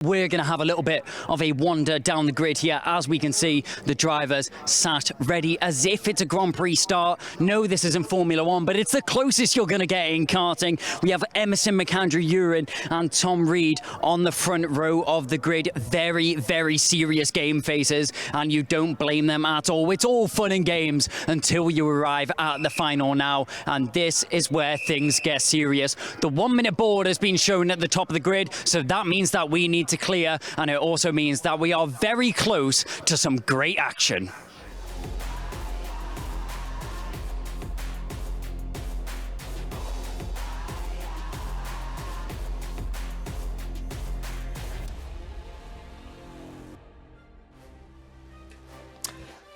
We're going to have a little bit of a wander down the grid here. As we can see, the drivers sat ready as if it's a Grand Prix start. No, this isn't Formula One, but it's the closest you're going to get in karting. We have Emerson McAndrew-Uren and Tom Reed on the front row of the grid. Very, very serious game faces, and you don't blame them at all. It's all fun and games until you arrive at the final now, and this is where things get serious. The 1 minute board has been shown at the top of the grid, so that means that we need to clear, and it also means that we are very close to some great action.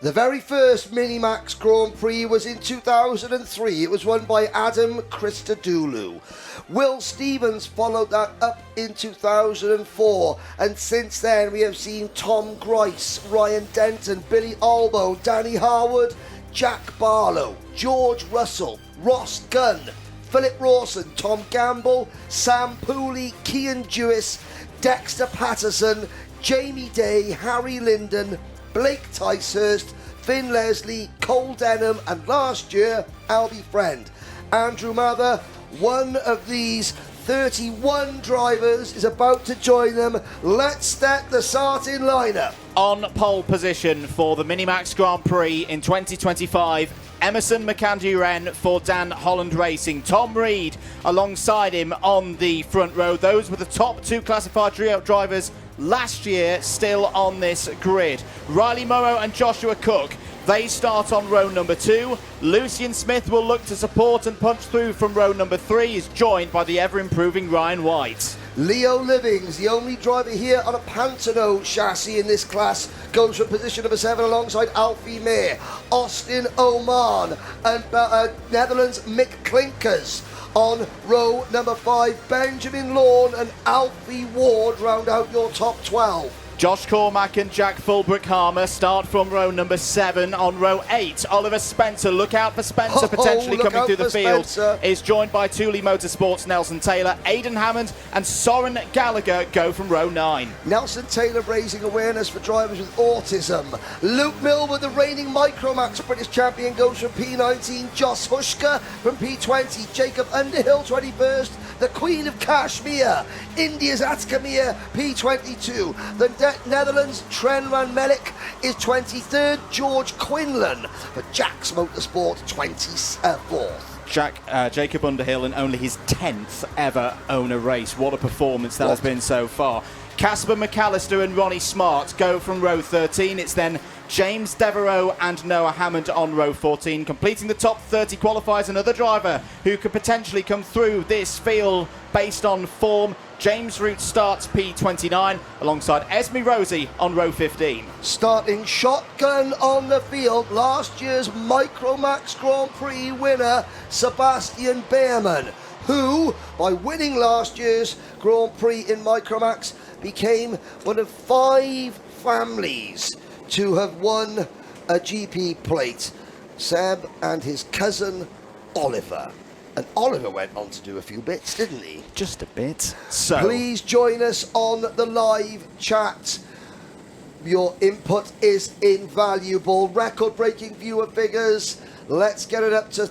The very first Minimax Grand Prix was in 2003. It was won by Adam Christodoulou. Will Stevens followed that up in 2004, and since then we have seen Tom Grice, Ryan Denton, Billy Albo, Danny Harwood, Jack Barlow, George Russell, Ross Gunn, Philip Rawson, Tom Gamble, Sam Pooley, Cian Jewis, Dexter Patterson, Jamie Day, Harry Linden, Blake Ticehurst, Finn Leslie, Cole Denham, and last year, Albie Friend. Andrew Mather, one of these 31 drivers, is about to join them. Let's start the starting lineup. On pole position for the Minimax Grand Prix in 2025, Emerson McAndrew-Uren for Dan Holland Racing. Tom Reed alongside him on the front row. Those were the top two classified drivers last year, still on this grid. Riley Morrow and Joshua Cook, they start on row number 2. Lucian Smith will look to support and punch through from row number 3. He's joined by the ever-improving Ryan White. Leo Livings, the only driver here on a Pantano chassis in this class, goes for position number 7 alongside Alfie May, Austin Oman, and Netherlands Mick Klinkers. On row number 5, Benjamin Lawn and Alfie Ward round out your top 12. Josh Cormack and Jack Fulbrook-Harmer start from row number 7. On row 8, Oliver Spencer. Look out for Spencer potentially coming through the field. Spencer is joined by Thule Motorsports' Nelson Taylor. Aidan Hammond and Soren Gallagher go from row 9. Nelson Taylor raising awareness for drivers with autism. Luke Milwood, the reigning Micromax British champion, goes from P19. Joss Hushka from P20. Jacob Underhill, 21st. The Queen of Kashmir, India's Atkamir, P22. The Netherlands, Trent Van Melik, is 23rd. George Quinlan for Jack's Motorsport, 24th. Jacob Underhill in only his 10th ever owner race. What a performance that has been so far. Casper McAllister and Ronnie Smart go from row 13. It's then James Devereaux and Noah Hammond on row 14. Completing the top 30 qualifies another driver who could potentially come through this field based on form. James Root starts P29 alongside Esme Rosie on row 15. Starting shotgun on the field, last year's Micromax Grand Prix winner, Sebastian Behrman, who, by winning last year's Grand Prix in Micromax, became one of 5 families to have won a GP plate. Seb and his cousin Oliver. And Oliver went on to do a few bits, didn't he? Just a bit. So please join us on the live chat. Your input is invaluable. Record-breaking viewer figures. Let's get it up to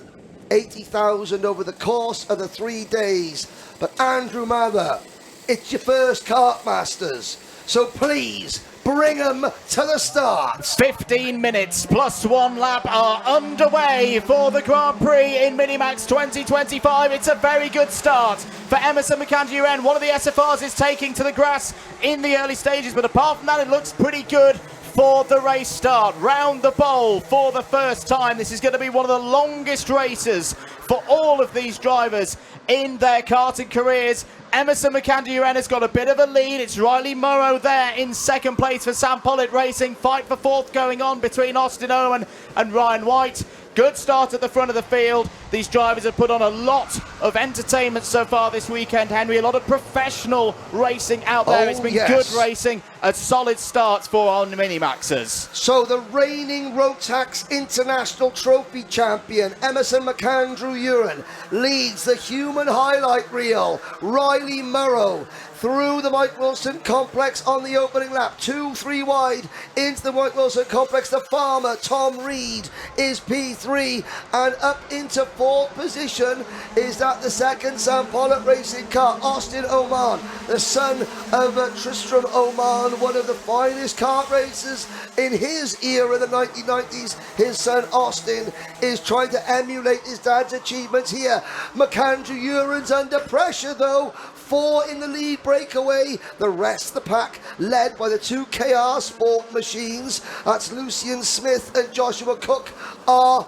80,000 over the course of the 3 days. But Andrew Mather, it's your first Kartmasters, so please bring them to the start. 15 minutes plus 1 lap are underway for the Grand Prix in Minimax 2025. It's a very good start for Emerson McAndrew-Uren. One of the SFRs is taking to the grass in the early stages, but apart from that, it looks pretty good for the race start. Round the pole for the first time. This is going to be one of the longest races for all of these drivers in their karting careers. Emerson McAndrew-Uren has got a bit of a lead. It's Riley Morrow there in second place for Sam Pollitt Racing. Fight for fourth going on between Austin Owen and Ryan White. Good start at the front of the field. These drivers have put on a lot of entertainment so far this weekend, Henry. A lot of professional racing out there. It's been good racing. A solid start for our Minimaxers. So the reigning Rotax International Trophy champion, Emerson McAndrew-Uren, leads the human highlight reel. Riley Morrow through the Mike Wilson complex on the opening lap. 2-3 wide into the Mike Wilson complex. The farmer, Tom Reed, is P3, and up into 4th position is that the second Sam Pollock racing car, Austin Oman, the son of Tristram Oman, one of the finest kart racers in his era, the 1990s. His son Austin is trying to emulate his dad's achievements here. McAndrew Uran's under pressure though. 4 in the lead breakaway. The rest of the pack led by the 2 KR Sport machines. That's Lucian Smith and Joshua Cook are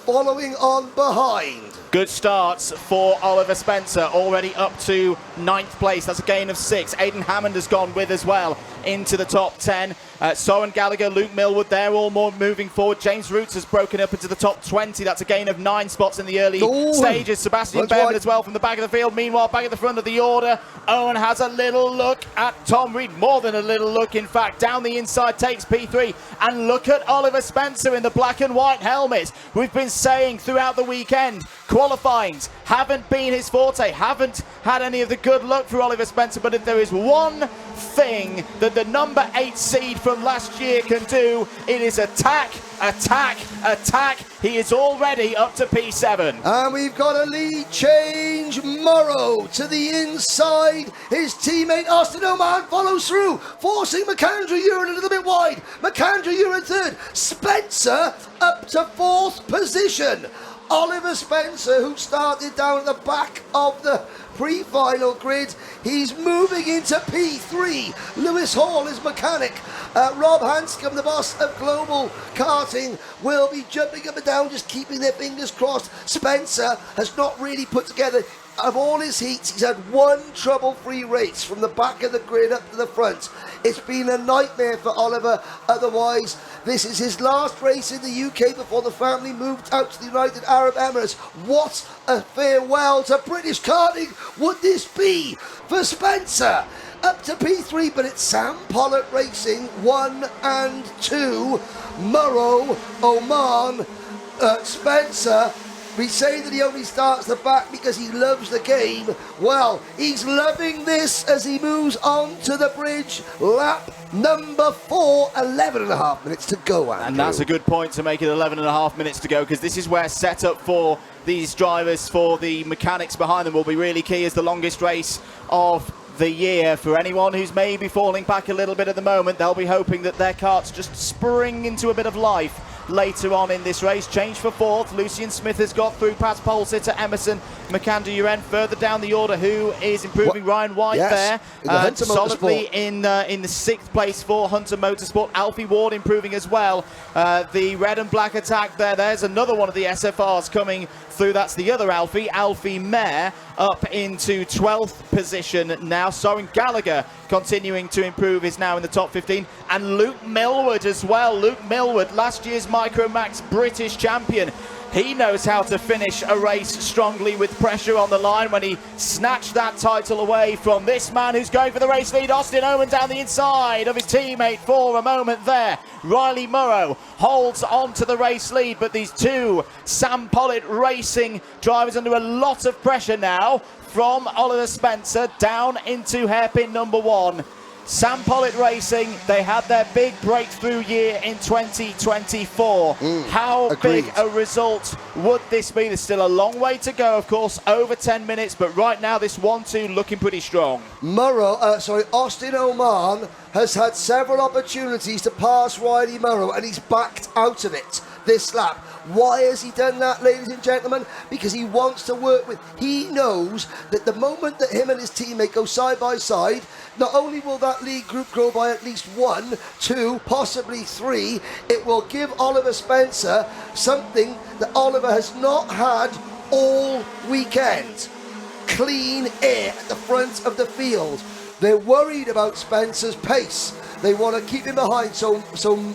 following on behind. Good starts for Oliver Spencer, already up to 9th place. That's a gain of 6. Aidan Hammond has gone with as well into the top 10. Soren Gallagher, Luke Millwood, they're all more moving forward. James Roots has broken up into the top 20. That's a gain of 9 spots in the early stages. Sebastian Behrman as well from the back of the field. Meanwhile, back at the front of the order, Owen has a little look at Tom Reed. More than a little look, in fact. Down the inside takes P3. And look at Oliver Spencer in the black and white helmet. We've been saying throughout the weekend, qualifyings haven't been his forte, haven't had any of the good luck for Oliver Spencer, but if there is one thing that the number 8 seed from last year can do, it is attack, attack, attack. He is already up to P7. And we've got a lead change. Morrow to the inside. His teammate Austin Oman follows through, forcing McAndrew Uran a little bit wide. McAndrew Uran 3rd. Spencer up to 4th position. Oliver Spencer, who started down at the back of the pre-final grid, he's moving into P3. Lewis Hall is mechanic. Rob Hanscom, the boss of Global Karting, will be jumping up and down, just keeping their fingers crossed. Spencer has not really put together, of all his heats, he's had 1 trouble-free race from the back of the grid up to the front. It's been a nightmare for Oliver. Otherwise, this is his last race in the UK before the family moved out to the United Arab Emirates. What a farewell to British karting would this be for Spencer? Up to P3, but it's Sam Pollock Racing 1 and 2. Murrow, Oman, Spencer. We say that he only starts the back because he loves the game. Well, he's loving this as he moves on to the bridge. Lap number 4, 11.5 minutes to go, Andrew. And that's a good point to make it 11.5 minutes to go, because this is where setup for these drivers, for the mechanics behind them, will be really key as the longest race of the year. For anyone who's maybe falling back a little bit at the moment, they'll be hoping that their karts just spring into a bit of life later on in this race. Change for 4th. Lucian Smith has got through past pole sitter Emerson McAndrew Uran. Further down the order, who is improving? Ryan White there. Solidly in the 6th place for Hunter Motorsport. Alfie Ward improving as well. The red and black attack there. There's another one of the SFRs coming through. That's the other Alfie. Alfie Mayer up into 12th position now. Soren Gallagher continuing to improve, is now in the top 15. And Luke Millwood as well. Luke Millwood, last year's Micromax British champion. He knows how to finish a race strongly with pressure on the line when he snatched that title away from this man who's going for the race lead. Austin Oman down the inside of his teammate for a moment there. Riley Murrow holds on to the race lead, but these 2 Sam Pollitt Racing drivers under a lot of pressure now from Oliver Spencer down into hairpin number 1. Sam Pollitt Racing, they had their big breakthrough year in 2024. How big a result would this be? There's still a long way to go, of course, over 10 minutes, but right now this 1-2 looking pretty strong. Austin Oman has had several opportunities to pass Riley Murrow, and he's backed out of it this lap. Why has he done that, ladies and gentlemen? Because he wants to work with, he knows that the moment that him and his teammate go side by side, not only will that lead group grow by at least 1, 2, possibly 3, it will give Oliver Spencer something that Oliver has not had all weekend. Clean air at the front of the field. They're worried about Spencer's pace. They want to keep him behind, so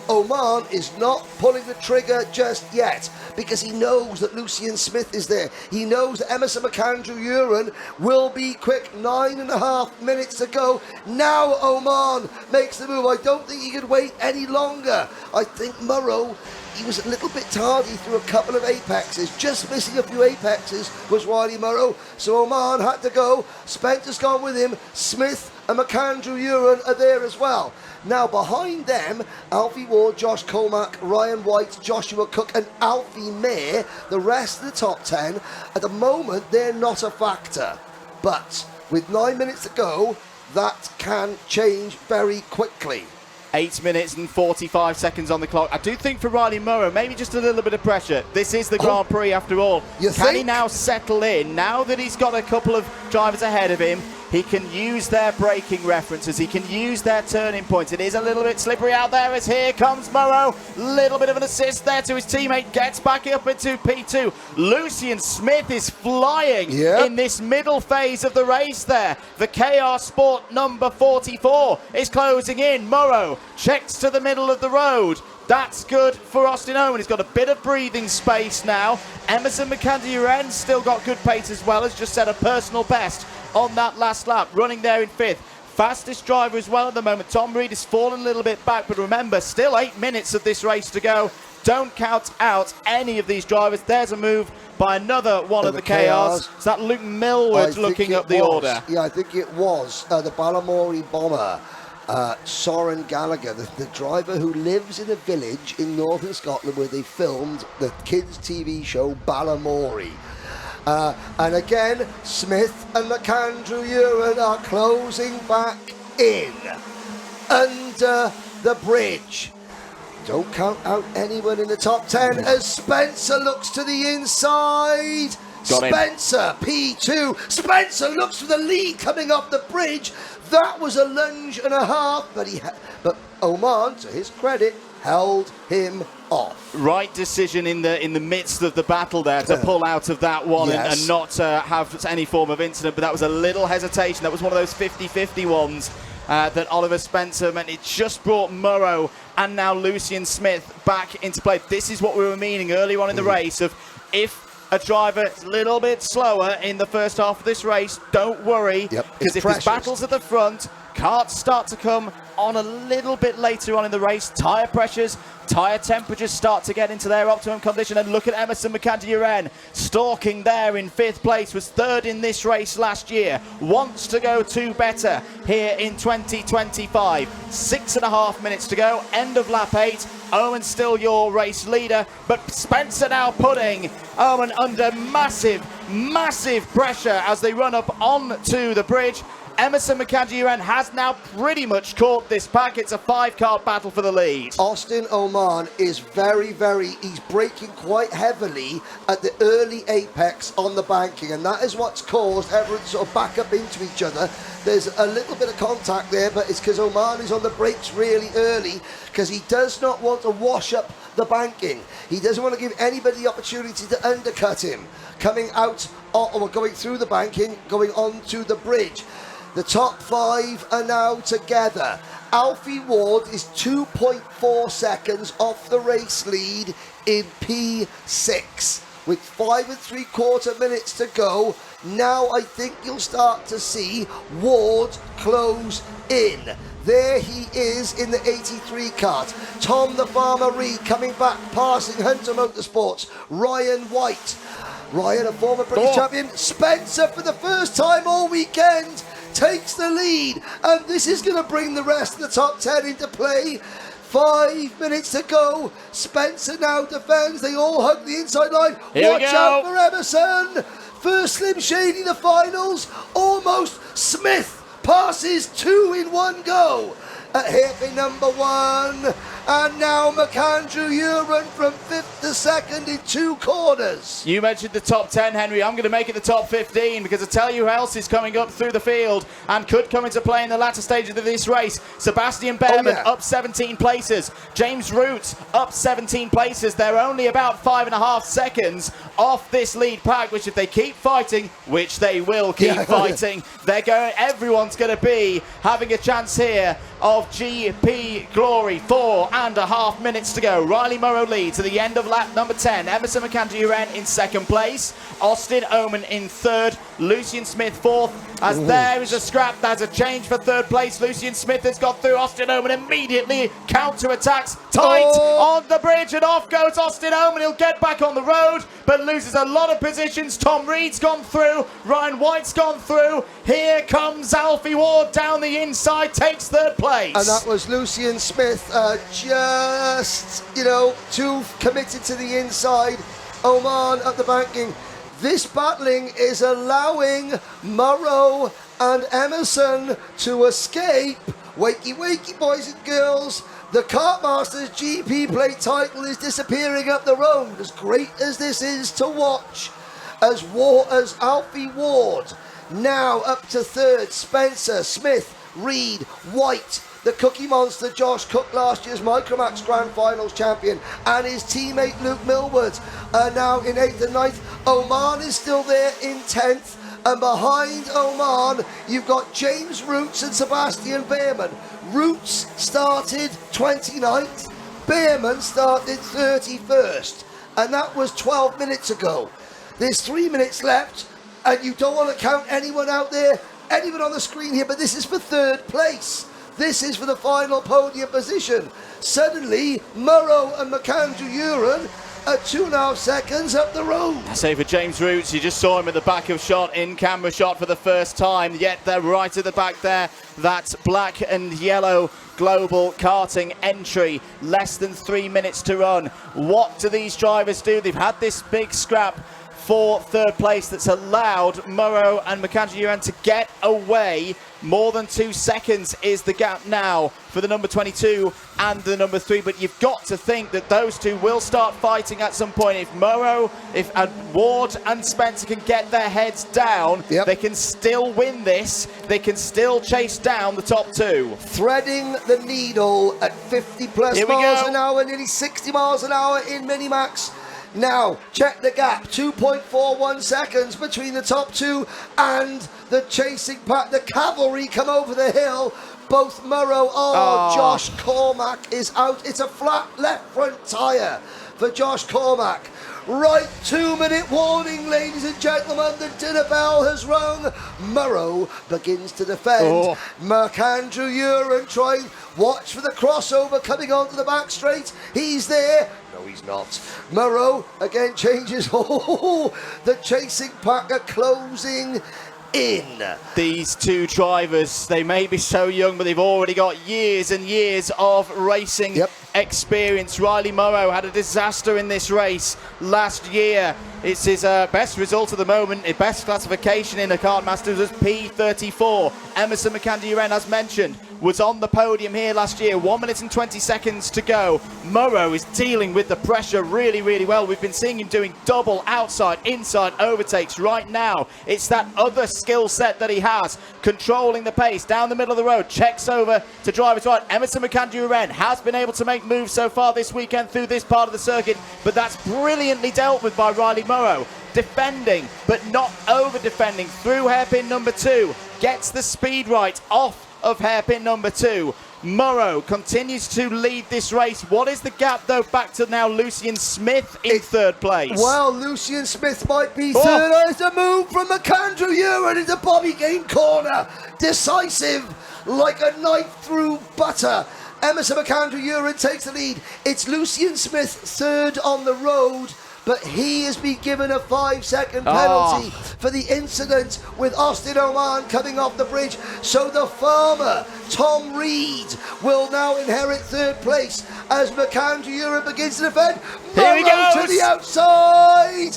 Oman is not pulling the trigger just yet because he knows that Lucian Smith is there. He knows that Emerson McAndrew Uran will be quick. 9.5 minutes to go. Now Oman makes the move. I don't think he could wait any longer. I think Murrow he was a little bit tardy through a couple of apexes. Just missing a few apexes was Riley Murrow. So Oman had to go. Spencer's gone with him. Smith and McAndrew Uren are there as well. Now behind them, Alfie Ward, Josh Colmack, Ryan White, Joshua Cook and Alfie Mayer, the rest of the top 10, at the moment they're not a factor. But with 9 minutes to go, that can change very quickly. 8 minutes and 45 seconds on the clock. I do think for Riley Murrow, maybe just a little bit of pressure. This is the Grand Prix after all. Can he now settle in? Now that he's got a couple of drivers ahead of him, he can use their braking references. He can use their turning points. It is a little bit slippery out there as here comes Murrow. Little bit of an assist there to his teammate. Gets back up into P2. Lucian Smith is flying in this middle phase of the race there. The KR Sport number 44 is closing in. Murrow checks to the middle of the road. That's good for Austin Owen. He's got a bit of breathing space now. Emerson McAndrew still got good pace as well. Has just set a personal best on that last lap, running there in 5th. Fastest driver as well at the moment. Tom Reed has fallen a little bit back, but remember, still 8 minutes of this race to go. Don't count out any of these drivers. There's a move by another one of the KRs. Is that Luke Millward looking up the order? Yeah, I think it was the Balamory bomber. Soren Gallagher, the driver who lives in a village in northern Scotland where they filmed the kids' TV show Balamory. And again, Smith and McAndrew Uren are closing back in under the bridge. Don't count out anyone in the top 10 as Spencer looks to the inside. Spencer, P2. Spencer looks for the lead coming off the bridge. That was a lunge and a half, but Oman, to his credit, held him off. Right decision in the midst of the battle there to pull out of that one and not have any form of incident, but that was a little hesitation. That was one of those 50-50 ones that Oliver Spencer meant. It just brought Murrow and now Lucian Smith back into play. This is what we were meaning earlier on in the race of if a driver is a little bit slower in the first half of this race, don't worry, because if there's battles at the front, karts start to come on a little bit later on in the race. Tyre pressures, tyre temperatures start to get into their optimum condition. And look at Emerson McAndrew stalking there in 5th place, was 3rd in this race last year, wants to go 2 better here in 2025. 6.5 minutes to go, end of lap 8. Owen still your race leader, but Spencer now putting Owen under massive pressure as they run up onto the bridge. Emerson McAndrew has now pretty much caught this pack. It's a 5-car battle for the lead. Austin Oman is he's braking quite heavily at the early apex on the banking, and that is what's caused everyone to sort of back up into each other. There's a little bit of contact there, but it's because Oman is on the brakes really early because he does not want to wash up the banking. He doesn't want to give anybody the opportunity to undercut him coming out or going through the banking, going onto the bridge. The top 5 are now together. Alfie Ward is 2.4 seconds off the race lead in P6 with 5 3/4 minutes to go. Now I think you'll start to see Ward close in. There he is in the 83 kart. Tom the Farmer Reed coming back, passing Hunter Motorsports. Ryan White. Ryan, a former British champion. Spencer, for the first time all weekend, takes the lead, and this is going to bring the rest of the top 10 into play. 5 minutes to go. Spencer now defends. They all hug the inside line. Watch out for Emerson. First Slim Shady, the finals. Almost. Smith passes 2 in one go at hairpin number 1. And now McAndrew Uren from 5th to 2nd in 2 corners. You mentioned the top 10, Henry. I'm going to make it the top 15 because I tell you who else is coming up through the field and could come into play in the latter stages of this race. Sebastian Behrman up 17 places. James Root up 17 places. They're only about 5.5 seconds off this lead pack, which if they keep fighting, which they will keep fighting, everyone's going to be having a chance here of GP glory. 4.5 minutes to go. Riley Murrow leads to the end of lap number 10. Emerson McAndrew in 2nd place. Austin Oman in 3rd. Lucian Smith 4th. as there is a scrap. There's a change for third place. Lucian Smith has got through. Austin Oman immediately counter-attacks. Tight on the bridge, and off goes Austin Oman. He'll get back on the road, but loses a lot of positions. Tom Reed's gone through. Ryan White's gone through. Here comes Alfie Ward down the inside, takes third place. And that was Lucian Smith, just, too committed to the inside. Oman at the banking. This battling is allowing Murrow and Emerson to escape. Wakey, wakey, boys and girls. The Kartmasters GP plate title is disappearing up the road. As great as this is to watch, as Alfie Ward now up to third. Spencer, Smith, Reed, White, the Cookie Monster Josh Cook, last year's Micromax Grand Finals champion, and his teammate Luke Millward are now in 8th and 9th. Oman is still there in 10th, and behind Oman you've got James Roots and Sebastian Behrman. Roots started 29th, Behrman started 31st, and that was 12 minutes ago. There's 3 minutes left, and you don't want to count anyone out there, anyone on the screen here, but this is for third place. This is for the final podium position. Suddenly, Murrow and McAndrew Uren are 2.5 seconds up the road. I say for James Roots, you just saw him at the back of shot, in camera shot for the first time, yet they're right at the back there. That black and yellow global karting entry, less than 3 minutes to run. What do these drivers do? They've had this big scrap for third place that's allowed Murrow and McAndrew Uren to get away. More than 2 seconds is the gap now for the number 22 and the number 3, but you've got to think that those two will start fighting at some point. If Murrow, if Ward and Spencer can get their heads down, they can still win this. They can still chase down the top two. Threading the needle at 50 plus miles an hour, nearly 60 miles an hour in Minimax. Now, check the gap, 2.41 seconds between the top two and the chasing pack. The cavalry come over the hill. Both Murrow, Josh Cormack is out. It's a flat left front tyre for Josh Cormack. Right, 2-minute warning, ladies and gentlemen. The dinner bell has rung. Murrow begins to defend. McAndrew Uren trying, watch for the crossover coming onto the back straight. He's there. No, he's not. Murrow again changes. The chasing pack are closing in. These two drivers, they may be so young, but they've already got years and years of racing experience. Riley Murrow had a disaster in this race last year. It's his best result at the moment. His best classification in the Kartmasters was P34. Emerson McAndrew Uren, as mentioned, was on the podium here last year. 1 minute and 20 seconds to go. Murrow is dealing with the pressure really, really well. We've been seeing him doing double outside, inside overtakes right now. It's that other skill set that he has, controlling the pace down the middle of the road. Checks over to driver's right. Emerson McAndrew Uren has been able to make moves so far this weekend through this part of the circuit, but that's brilliantly dealt with by Riley Murrow. Defending, but not over-defending through hairpin number 2. Gets the speed right off of hairpin number 2. Murrow continues to lead this race. What is the gap, though, back to now Lucian Smith in third place? Well, Lucian Smith might be third. It's a move from McAndrew Uren into Bobby Game corner. Decisive, like a knife through butter. Emerson McAndrew Uren takes the lead. It's Lucian Smith third on the road, but he has been given a 5-second penalty for the incident with Austin Oman coming off the bridge. So the farmer, Tom Reed, will now inherit third place as McAndrew Uren begins to defend. Here he goes to the outside,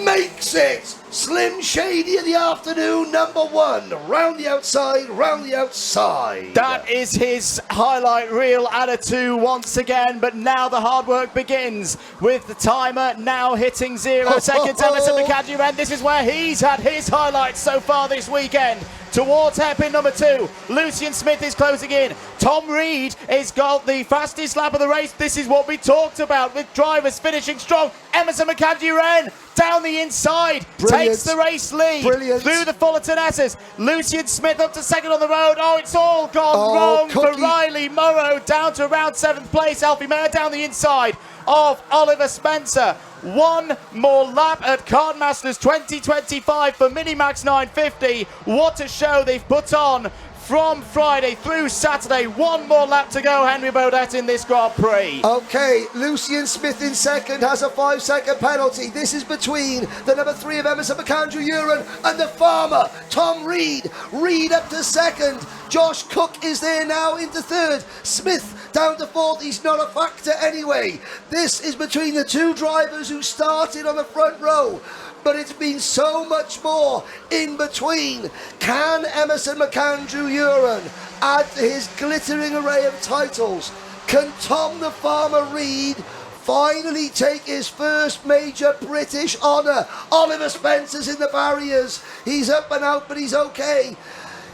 makes it. Slim Shady of the afternoon, number 1. Round the outside, round the outside. That is his highlight reel out of 2 once again, but now the hard work begins with the timer now hitting 0 seconds. Emerson McAndrew Uren, this is where he's had his highlights so far this weekend. Towards hairpin number 2, Lucian Smith is closing in. Tom Reed has got the fastest lap of the race. This is what we talked about with drivers finishing strong. Emerson McAndrew Uren down the inside, takes the race lead through the Fullerton S's. Lucian Smith up to second on the road. It's all gone wrong for Riley Murrow, down to around 7th place. Alfie Mayer down the inside of Oliver Spencer. one more lap at Kartmasters 2025 for Minimax 950. What a show they've put on from Friday through Saturday. One more lap to go, Henry Baudet, in this Grand Prix. Okay, Lucian Smith in second has a 5-second penalty. This is between the number 3 of Emerson McAndrew-Uren and the farmer, Tom Reed. Reed up to second. Josh Cook is there now into third. Smith down to fourth. He's not a factor anyway. This is between the two drivers who started on the front row. But it's been so much more in between. Can Emerson McAndrew-Uren add to his glittering array of titles? Can Tom the Farmer Reed finally take his first major British honour? Oliver Spencer's in the barriers. He's up and out, but he's okay.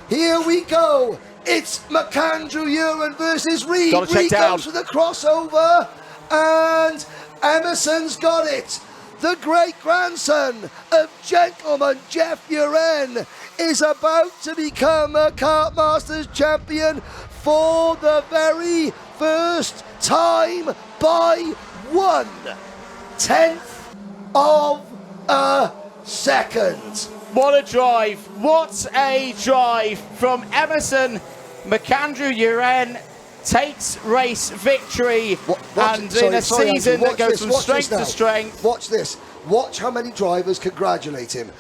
Here we go. It's McAndrew-Uren versus Reed. Reed goes for the crossover, and Emerson's got it. The great-grandson of gentleman Jeff Uren is about to become a Kartmasters champion for the very first time by 1/10 of a second. What a drive. What a drive from Emerson McAndrew-Uren. Takes race victory, in a season that goes from strength to strength. Watch this. Watch how many drivers congratulate him.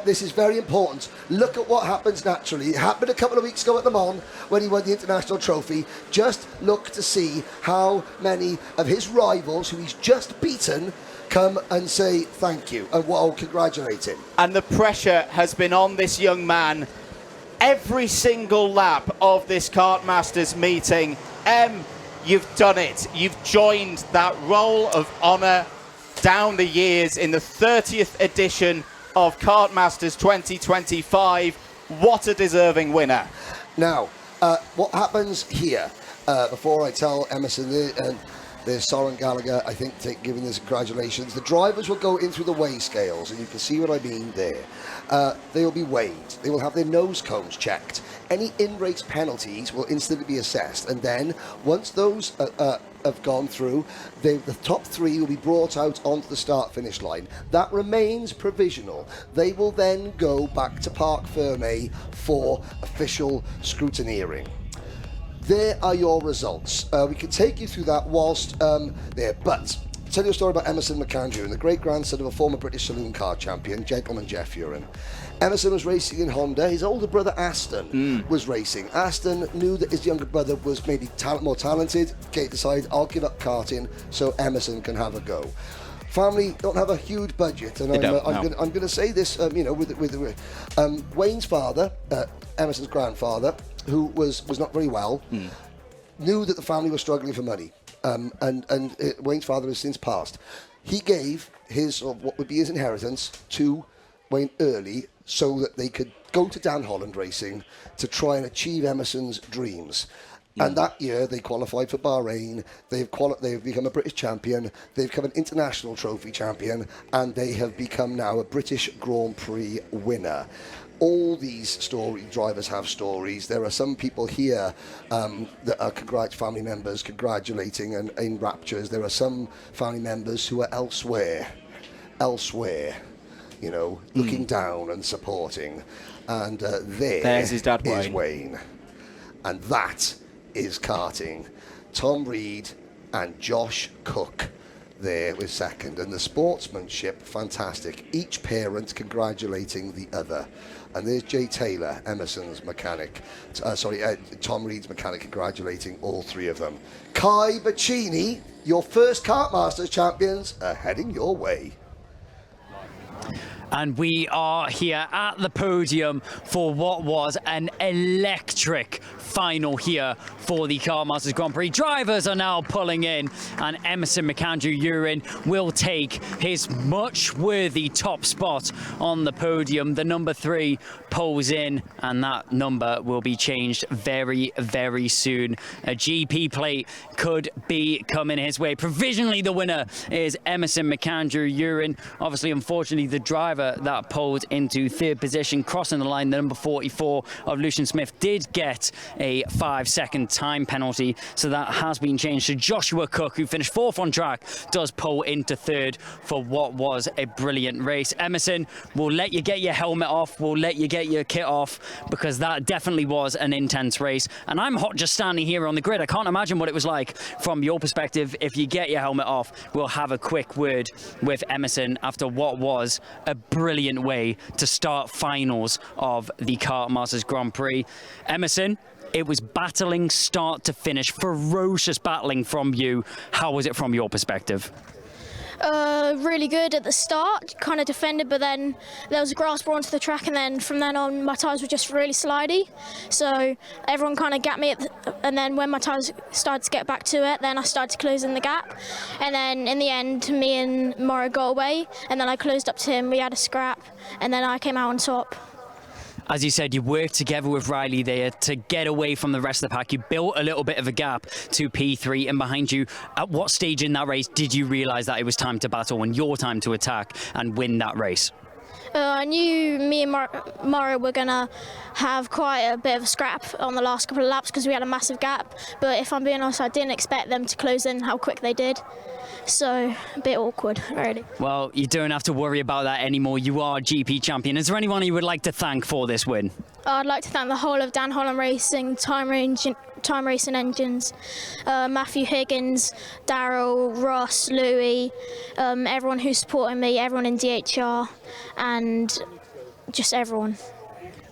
This is very important. Look at what happens naturally. It happened a couple of weeks ago at Le Mans when he won the international trophy. Just look to see how many of his rivals who he's just beaten come and say thank you and congratulate him. And the pressure has been on this young man every single lap of this Kartmasters meeting. You've done it. You've joined that roll of honour down the years in the 30th edition of Kartmasters 2025. What a deserving winner. Now, what happens here, before I tell Emerson there's Soren Gallagher, I think, giving this congratulations. The drivers will go in through the weigh scales, and you can see what I mean there. They will be weighed. They will have their nose cones checked. Any in-race penalties will instantly be assessed, and then once those have gone through, the top 3 will be brought out onto the start-finish line. That remains provisional. They will then go back to Parc Fermé for official scrutineering. There are your results. We can take you through that whilst there, but I'll tell you a story about Emerson McAndrew, the great-grandson of a former British saloon car champion, gentleman Jeff Uren. Emerson was racing in Honda. His older brother Aston was racing. Aston knew that his younger brother was maybe more talented. Kate decided, I'll give up karting so Emerson can have a go. Family don't have a huge budget, and I'm going to say this, with Wayne's father, Emerson's grandfather, who was not very well, knew that the family was struggling for money, Wayne's father has since passed. He gave what would be his inheritance to Wayne early so that they could go to Dan Holland Racing to try and achieve Emerson's dreams. And that year they qualified for Bahrain. They've become a British champion. They've become an international trophy champion, and they have become now a British Grand Prix winner. All these drivers have stories. There are some people here that are family members congratulating and in raptures. There are some family members who are elsewhere, looking down and supporting. And there's his dad, Wayne. And that is karting. Tom Reed and Josh Cook there with second, and the sportsmanship fantastic. Each parent congratulating the other. And there's Jay Taylor, Emerson's mechanic. Tom Reed's mechanic, congratulating all 3 of them. Kai Bacchini, your first Kartmasters champions are heading your way. And we are here at the podium for what was an electric final here for the Kartmasters Grand Prix. Drivers are now pulling in, and Emerson McAndrew-Uren will take his much-worthy top spot on the podium. The number 3 pulls in, and that number will be changed very, very soon. A GP plate could be coming his way. Provisionally, the winner is Emerson McAndrew-Uren. Obviously, unfortunately, the driver that pulled into 3rd position, crossing the line, the number 44 of Lucian Smith, did get a a 5-second time penalty. So that has been changed to Joshua Cook, who finished 4th on track, does pull into 3rd for what was a brilliant race. Emerson, we'll let you get your helmet off. We'll let you get your kit off, because that definitely was an intense race. And I'm hot just standing here on the grid. I can't imagine what it was like from your perspective. If you get your helmet off, we'll have a quick word with Emerson after what was a brilliant way to start finals of the Kartmasters Grand Prix. Emerson, it was battling start to finish, ferocious battling from you. How was it from your perspective? Really good at the start, kind of defended, but then there was a grass brought onto the track, and then from then on my tyres were just really slidey, so everyone kind of gapped me and then when my tyres started to get back to it, then I started to close in the gap, and then in the end me and Morrow got away, and then I closed up to him, we had a scrap, and then I came out on top. As you said, you worked together with Riley there to get away from the rest of the pack. You built a little bit of a gap to P3 and behind you. At what stage in that race did you realise that it was time to battle and your time to attack and win that race? I knew me and Morrow were going to have quite a bit of a scrap on the last couple of laps because we had a massive gap, but if I'm being honest, I didn't expect them to close in how quick they did. So, a bit awkward, really. Well, you don't have to worry about that anymore. You are GP champion. Is there anyone you would like to thank for this win? I'd like to thank the whole of Dan Holland Racing, Time Racing Engines, Matthew Higgins, Daryl, Ross, Louis, everyone who's supporting me, everyone in DHR, and just everyone.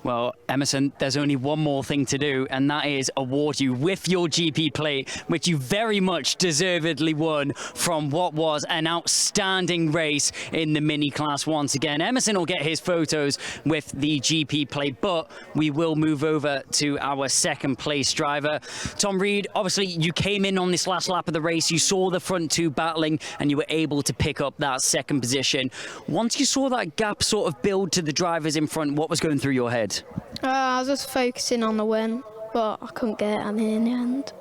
Well, Emerson, there's only one more thing to do, and that is award you with your GP plate, which you very much deservedly won from what was an outstanding race in the mini class once again. Emerson will get his photos with the GP plate, but we will move over to our second place driver. Tom Reed, obviously you came in on this last lap of the race, you saw the front two battling, and you were able to pick up that second position. Once you saw that gap sort of build to the drivers in front, what was going through your head? I was just focusing on the win, but I couldn't get it in the end.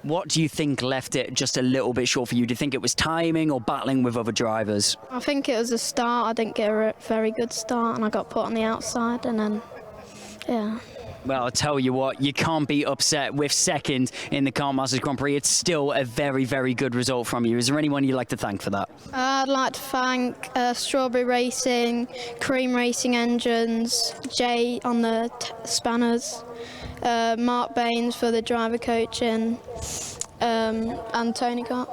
What do you think left it just a little bit short for you? Do you think it was timing or battling with other drivers? I think it was a start. I didn't get a very good start and I got put on the outside, and then, yeah. Well, I'll tell you what, you can't be upset with second in the Kartmasters Grand Prix. It's still a very, very good result from you. Is there anyone you'd like to thank for that? I'd like to thank Strawberry Racing, Cream Racing Engines, Jay on the spanners, Mark Baines for the driver coaching, and Tony Cart.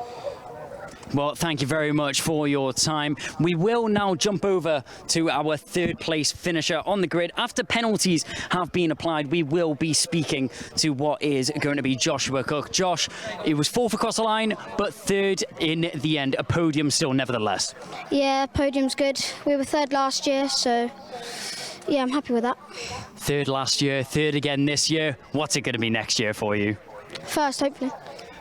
Well, thank you very much for your time. We will now jump over to our third place finisher on the grid. After penalties have been applied, we will be speaking to what is going to be Joshua Cook. Josh, it was 4th across the line, but 3rd in the end. A podium still, nevertheless. Yeah, podium's good. We were 3rd last year, so yeah, I'm happy with that. 3rd last year, 3rd again this year. What's it going to be next year for you? 1st, hopefully.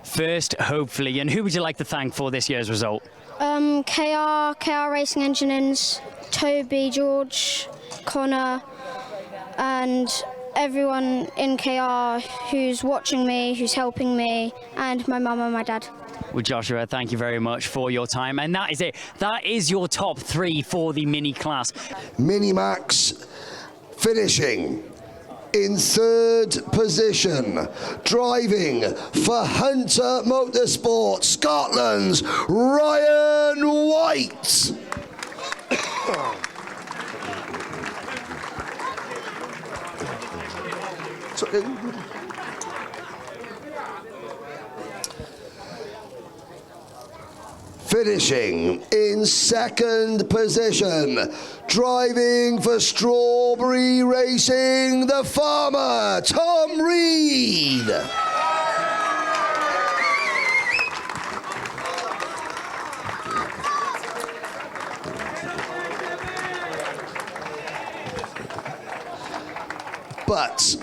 1st, hopefully. And who would you like to thank for this year's result? KR Racing Engines, Toby, George, Connor, and everyone in KR who's watching me, who's helping me, and my mum and my dad. Well, Joshua, thank you very much for your time. And that is it. That is your top 3 for the mini class. Minimax finishing in 3rd position, driving for Hunter Motorsport, Scotland's Ryan White. Finishing in 2nd position, driving for Strawberry Racing, the farmer, Tom Reed. But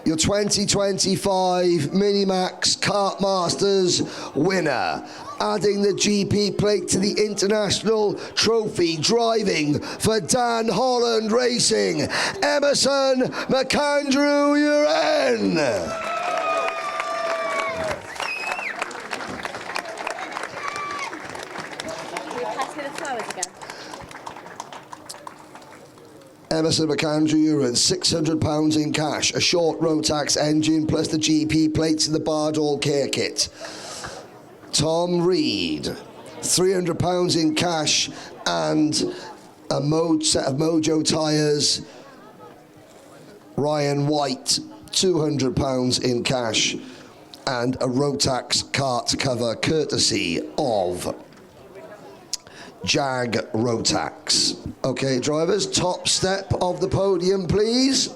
your 2025 Minimax Kartmasters winner, adding the GP plate to the International Trophy, driving for Dan Holland Racing, Emerson McAndrew Uren. Emerson McAndrew, £600 in cash, a short Rotax engine plus the GP plates and the Bardall care kit. Tom Reed, £300 in cash and a set of Mojo tyres. Ryan White, £200 in cash and a Rotax kart cover courtesy of Jag Rotax. Okay, drivers, top step of the podium, please.